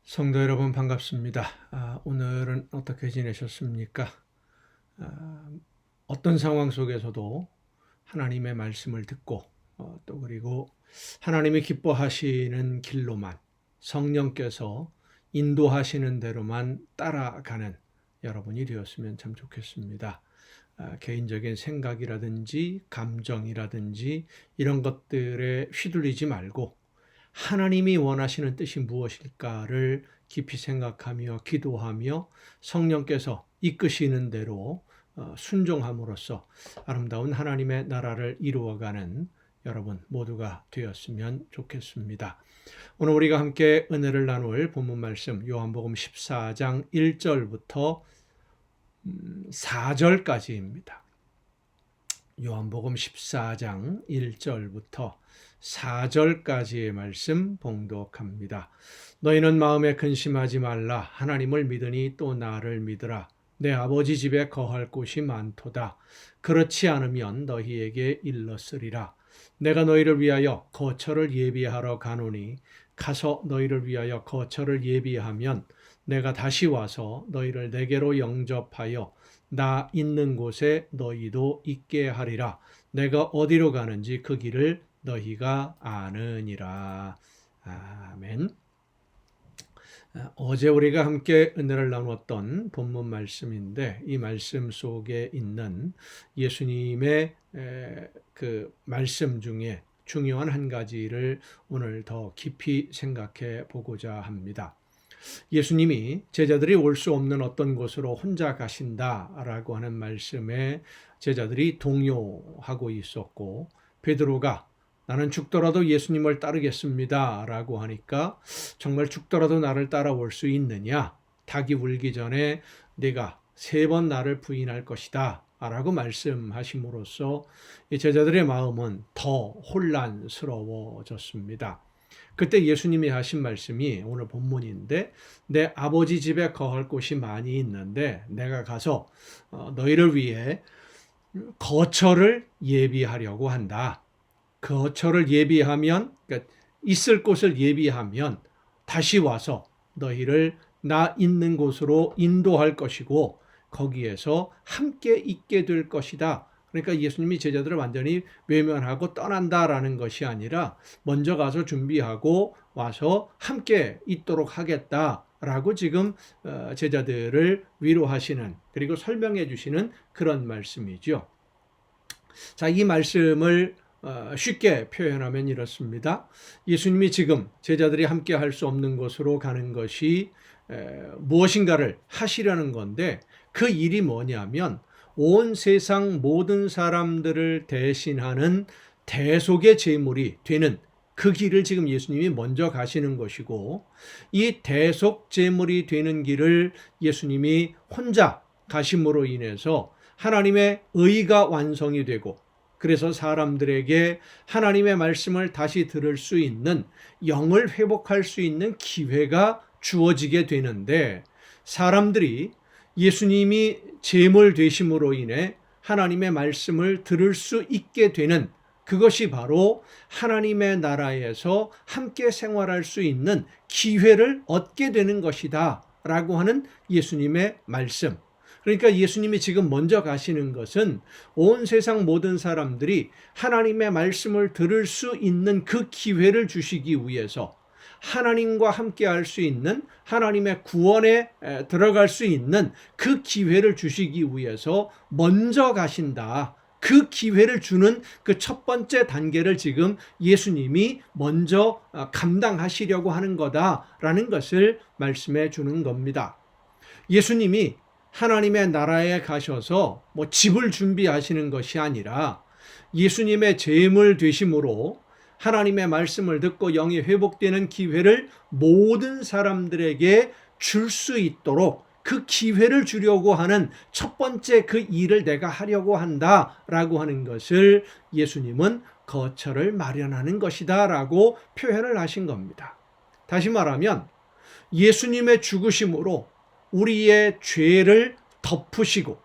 성도 여러분 반갑습니다. 오늘은 어떻게 지내셨습니까? 어떤 상황 속에서도 하나님의 말씀을 듣고 또 그리고 하나님이 기뻐하시는 길로만 성령께서 인도하시는 대로만 따라가는 여러분이 되었으면 참 좋겠습니다. 개인적인 생각이라든지 감정이라든지 이런 것들에 휘둘리지 말고 하나님이 원하시는 뜻이 무엇일까를 깊이 생각하며 기도하며 성령께서 이끄시는 대로 순종함으로써 아름다운 하나님의 나라를 이루어가는 여러분 모두가 되었으면 좋겠습니다. 오늘 우리가 함께 은혜를 나눌 본문 말씀 요한복음 14장 1절부터 4절까지입니다. 요한복음 14장 1절부터 4절까지의 말씀 봉독합니다. 너희는 마음에 근심하지 말라. 하나님을 믿으니 또 나를 믿으라. 내 아버지 집에 거할 곳이 많도다. 그렇지 않으면 너희에게 일렀으리라. 내가 너희를 위하여 거처를 예비하러 가노니 가서 너희를 위하여 거처를 예비하면 내가 다시 와서 너희를 내게로 영접하여 나 있는 곳에 너희도 있게 하리라. 내가 어디로 가는지 그 길을 너희가 아느니라. 아멘. 어제 우리가 함께 은혜를 나누었던 본문 말씀인데 이 말씀 속에 있는 예수님의 그 말씀 중에 중요한 한 가지를 오늘 더 깊이 생각해 보고자 합니다. 예수님이 제자들이 올 수 없는 어떤 곳으로 혼자 가신다라고 하는 말씀에 제자들이 동요하고 있었고 베드로가 나는 죽더라도 예수님을 따르겠습니다 라고 하니까 정말 죽더라도 나를 따라올 수 있느냐? 닭이 울기 전에 네가 3번 나를 부인할 것이다 라고 말씀하심으로써 제자들의 마음은 더 혼란스러워졌습니다. 그때 예수님이 하신 말씀이 오늘 본문인데 내 아버지 집에 거할 곳이 많이 있는데 내가 가서 너희를 위해 거처를 예비하려고 한다. 거처를 예비하면 그러니까 있을 곳을 예비하면 다시 와서 너희를 나 있는 곳으로 인도할 것이고 거기에서 함께 있게 될 것이다. 그러니까 예수님이 제자들을 완전히 외면하고 떠난다라는 것이 아니라 먼저 가서 준비하고 와서 함께 있도록 하겠다라고 지금 제자들을 위로하시는 그리고 설명해 주시는 그런 말씀이죠. 자, 이 말씀을 쉽게 표현하면 이렇습니다. 예수님이 지금 제자들이 함께 할 수 없는 곳으로 가는 것이 무엇인가를 하시려는 건데 그 일이 뭐냐면 온 세상 모든 사람들을 대신하는 대속의 제물이 되는 그 길을 지금 예수님이 먼저 가시는 것이고 이 대속 제물이 되는 길을 예수님이 혼자 가심으로 인해서 하나님의 의가 완성이 되고 그래서 사람들에게 하나님의 말씀을 다시 들을 수 있는 영을 회복할 수 있는 기회가 주어지게 되는데 사람들이 예수님이 제물 되심으로 인해 하나님의 말씀을 들을 수 있게 되는 그것이 바로 하나님의 나라에서 함께 생활할 수 있는 기회를 얻게 되는 것이다 라고 하는 예수님의 말씀. 그러니까 예수님이 지금 먼저 가시는 것은 온 세상 모든 사람들이 하나님의 말씀을 들을 수 있는 그 기회를 주시기 위해서 하나님과 함께 할 수 있는 하나님의 구원에 들어갈 수 있는 그 기회를 주시기 위해서 먼저 가신다. 그 기회를 주는 그 첫 번째 단계를 지금 예수님이 먼저 감당하시려고 하는 거다라는 것을 말씀해 주는 겁니다. 예수님이 하나님의 나라에 가셔서 집을 준비하시는 것이 아니라 예수님의 제물 되심으로 하나님의 말씀을 듣고 영이 회복되는 기회를 모든 사람들에게 줄 수 있도록 그 기회를 주려고 하는 첫 번째 그 일을 내가 하려고 한다라고 하는 것을 예수님은 거처를 마련하는 것이다라고 표현을 하신 겁니다. 다시 말하면 예수님의 죽으심으로 우리의 죄를 덮으시고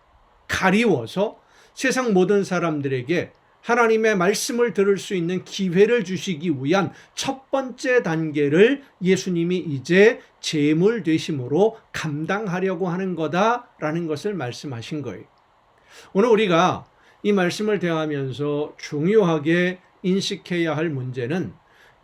가리워서 세상 모든 사람들에게 하나님의 말씀을 들을 수 있는 기회를 주시기 위한 첫 번째 단계를 예수님이 이제 제물 되심으로 감당하려고 하는 거다라는 것을 말씀하신 거예요. 오늘 우리가 이 말씀을 대하면서 중요하게 인식해야 할 문제는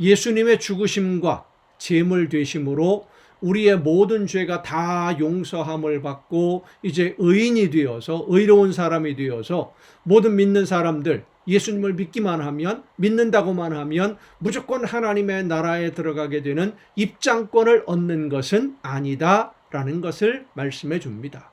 예수님의 죽으심과 제물 되심으로 우리의 모든 죄가 다 용서함을 받고 이제 의인이 되어서 의로운 사람이 되어서 모든 믿는 사람들 예수님을 믿기만 하면 믿는다고만 하면 무조건 하나님의 나라에 들어가게 되는 입장권을 얻는 것은 아니다라는 것을 말씀해 줍니다.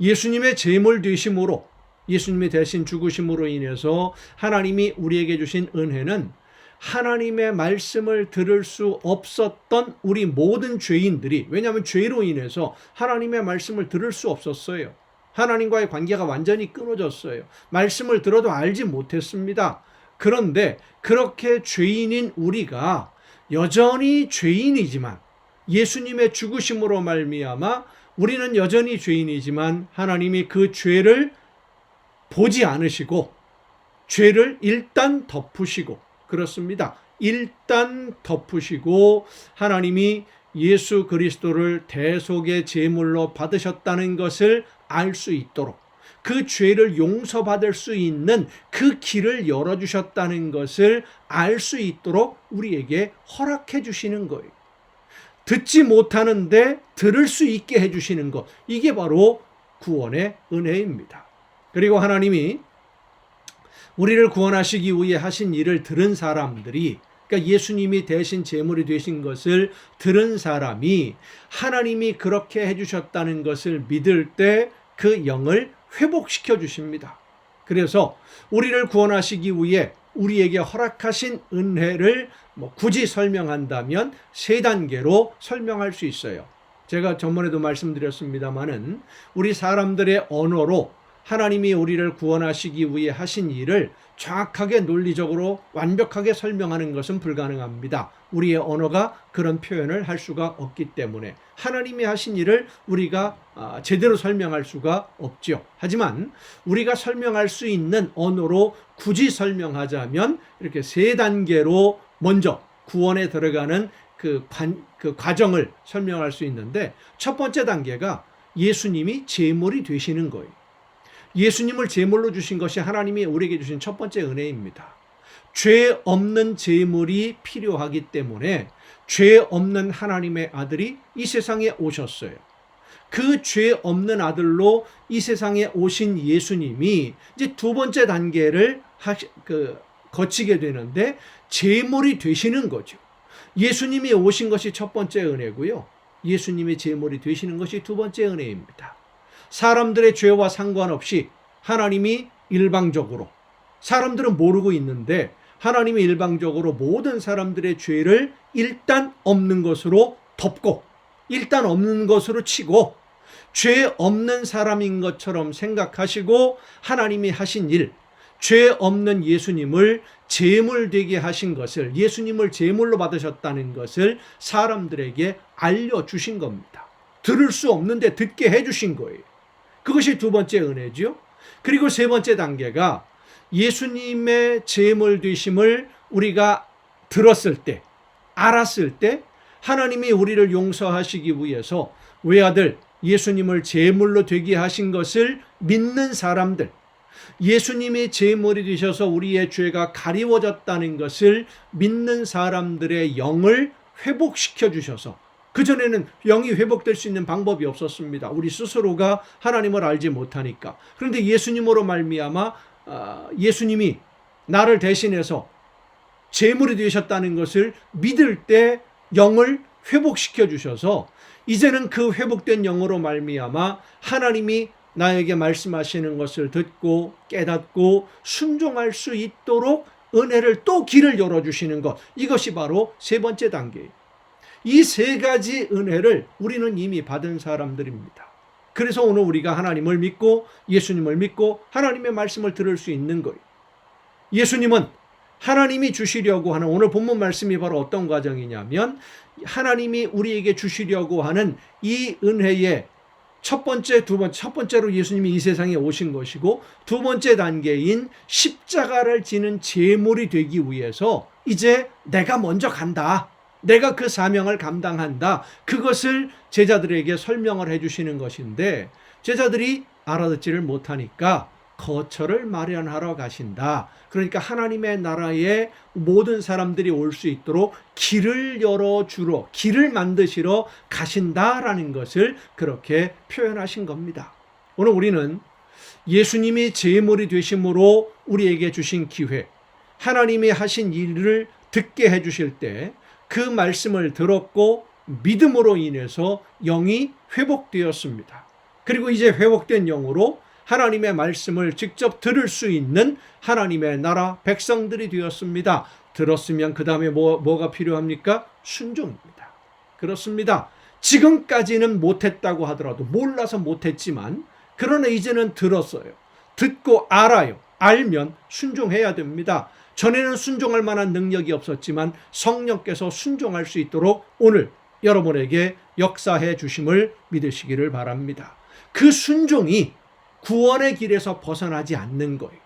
예수님의 제물 되심으로 예수님이 대신 죽으심으로 인해서 하나님이 우리에게 주신 은혜는 하나님의 말씀을 들을 수 없었던 우리 모든 죄인들이, 왜냐하면 죄로 인해서 하나님의 말씀을 들을 수 없었어요. 하나님과의 관계가 완전히 끊어졌어요. 말씀을 들어도 알지 못했습니다. 그런데 그렇게 죄인인 우리가 여전히 죄인이지만 예수님의 죽으심으로 말미암아 우리는 여전히 죄인이지만 하나님이 그 죄를 보지 않으시고 죄를 일단 덮으시고, 그렇습니다. 일단 덮으시고 하나님이 예수 그리스도를 대속의 제물로 받으셨다는 것을 알 수 있도록, 그 죄를 용서받을 수 있는 그 길을 열어주셨다는 것을 알 수 있도록 우리에게 허락해 주시는 거예요. 듣지 못하는데 들을 수 있게 해주시는 것, 이게 바로 구원의 은혜입니다. 그리고 하나님이 우리를 구원하시기 위해 하신 일을 들은 사람들이, 그러니까 예수님이 대신 제물이 되신 것을 들은 사람이 하나님이 그렇게 해주셨다는 것을 믿을 때 그 영을 회복시켜 주십니다. 그래서 우리를 구원하시기 위해 우리에게 허락하신 은혜를 굳이 설명한다면 세 단계로 설명할 수 있어요. 제가 전번에도 말씀드렸습니다마는 우리 사람들의 언어로 하나님이 우리를 구원하시기 위해 하신 일을 정확하게 논리적으로 완벽하게 설명하는 것은 불가능합니다. 우리의 언어가 그런 표현을 할 수가 없기 때문에 하나님이 하신 일을 우리가 제대로 설명할 수가 없죠. 하지만 우리가 설명할 수 있는 언어로 굳이 설명하자면 이렇게 세 단계로 먼저 구원에 들어가는 그 과정을 설명할 수 있는데, 첫 번째 단계가 예수님이 제물이 되시는 거예요. 예수님을 제물로 주신 것이 하나님이 우리에게 주신 첫 번째 은혜입니다. 죄 없는 제물이 필요하기 때문에 죄 없는 하나님의 아들이 이 세상에 오셨어요. 그 죄 없는 아들로 이 세상에 오신 예수님이 이제 두 번째 단계를 거치게 되는데 제물이 되시는 거죠. 예수님이 오신 것이 첫 번째 은혜고요. 예수님이 제물이 되시는 것이 두 번째 은혜입니다. 사람들의 죄와 상관없이 하나님이 일방적으로, 사람들은 모르고 있는데 하나님이 일방적으로 모든 사람들의 죄를 일단 없는 것으로 덮고, 일단 없는 것으로 치고, 죄 없는 사람인 것처럼 생각하시고 하나님이 하신 일, 죄 없는 예수님을 제물 되게 하신 것을, 예수님을 제물로 받으셨다는 것을 사람들에게 알려주신 겁니다. 들을 수 없는데 듣게 해주신 거예요. 그것이 두 번째 은혜죠. 그리고 세 번째 단계가 예수님의 제물 되심을 우리가 들었을 때, 알았을 때 하나님이 우리를 용서하시기 위해서 외아들 예수님을 제물로 되게 하신 것을 믿는 사람들, 예수님이 제물이 되셔서 우리의 죄가 가리워졌다는 것을 믿는 사람들의 영을 회복시켜 주셔서, 그전에는 영이 회복될 수 있는 방법이 없었습니다. 우리 스스로가 하나님을 알지 못하니까. 그런데 예수님으로 말미암아 예수님이 나를 대신해서 제물이 되셨다는 것을 믿을 때 영을 회복시켜 주셔서 이제는 그 회복된 영으로 말미암아 하나님이 나에게 말씀하시는 것을 듣고 깨닫고 순종할 수 있도록 은혜를 또 길을 열어주시는 것, 이것이 바로 세 번째 단계예요. 이 세 가지 은혜를 우리는 이미 받은 사람들입니다. 그래서 오늘 우리가 하나님을 믿고 예수님을 믿고 하나님의 말씀을 들을 수 있는 거예요. 예수님은 하나님이 주시려고 하는, 오늘 본문 말씀이 바로 어떤 과정이냐면 하나님이 우리에게 주시려고 하는 이 은혜의 첫 번째로 예수님이 이 세상에 오신 것이고, 두 번째 단계인 십자가를 지는 제물이 되기 위해서 이제 내가 먼저 간다. 내가 그 사명을 감당한다. 그것을 제자들에게 설명을 해주시는 것인데, 제자들이 알아듣지를 못하니까 거처를 마련하러 가신다. 그러니까 하나님의 나라에 모든 사람들이 올 수 있도록 길을 열어주러, 길을 만드시러 가신다라는 것을 그렇게 표현하신 겁니다. 오늘 우리는 예수님이 제물이 되심으로 우리에게 주신 기회, 하나님이 하신 일을 듣게 해주실 때 그 말씀을 들었고 믿음으로 인해서 영이 회복되었습니다. 그리고 이제 회복된 영으로 하나님의 말씀을 직접 들을 수 있는 하나님의 나라 백성들이 되었습니다. 들었으면 그 다음에 뭐가 필요합니까? 순종입니다. 그렇습니다. 지금까지는 못했다고 하더라도, 몰라서 못했지만, 그러나 이제는 들었어요. 듣고 알아요. 알면 순종해야 됩니다. 전에는 순종할 만한 능력이 없었지만 성령께서 순종할 수 있도록 오늘 여러분에게 역사해 주심을 믿으시기를 바랍니다. 그 순종이 구원의 길에서 벗어나지 않는 거예요.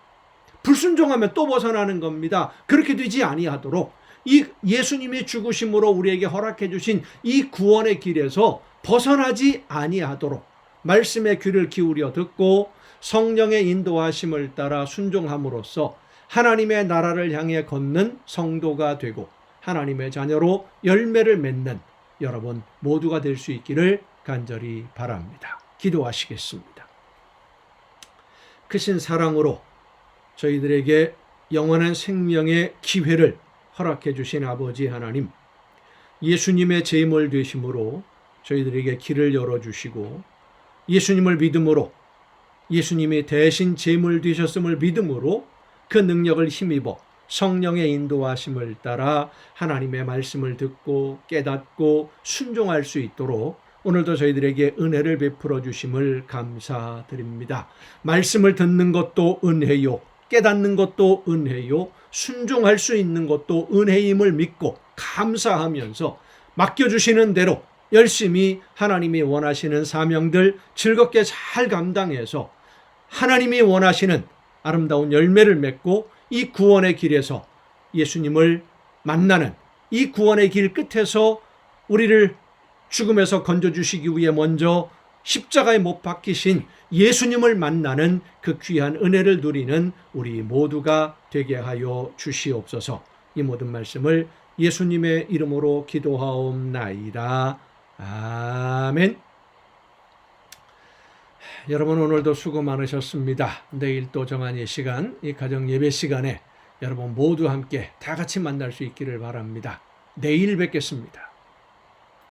불순종하면 또 벗어나는 겁니다. 그렇게 되지 아니하도록 이 예수님이 죽으심으로 우리에게 허락해 주신 이 구원의 길에서 벗어나지 아니하도록 말씀의 귀를 기울여 듣고 성령의 인도하심을 따라 순종함으로써 하나님의 나라를 향해 걷는 성도가 되고 하나님의 자녀로 열매를 맺는 여러분 모두가 될 수 있기를 간절히 바랍니다. 기도하시겠습니다. 크신 사랑으로 저희들에게 영원한 생명의 기회를 허락해 주신 아버지 하나님, 예수님의 제물 되심으로 저희들에게 길을 열어주시고, 예수님을 믿음으로, 예수님이 대신 제물 되셨음을 믿음으로 그 능력을 힘입어 성령의 인도하심을 따라 하나님의 말씀을 듣고 깨닫고 순종할 수 있도록 오늘도 저희들에게 은혜를 베풀어 주심을 감사드립니다. 말씀을 듣는 것도 은혜요, 깨닫는 것도 은혜요, 순종할 수 있는 것도 은혜임을 믿고 감사하면서 맡겨주시는 대로 열심히 하나님이 원하시는 사명들 즐겁게 잘 감당해서 하나님이 원하시는 아름다운 열매를 맺고 이 구원의 길에서 예수님을 만나는 이 구원의 길 끝에서 우리를 죽음에서 건져주시기 위해 먼저 십자가에 못 박히신 예수님을 만나는 그 귀한 은혜를 누리는 우리 모두가 되게 하여 주시옵소서. 이 모든 말씀을 예수님의 이름으로 기도하옵나이다. 아멘. 여러분 오늘도 수고 많으셨습니다. 내일 또 정한 이 시간, 이 가정 예배 시간에 여러분 모두 함께 다 같이 만날 수 있기를 바랍니다. 내일 뵙겠습니다.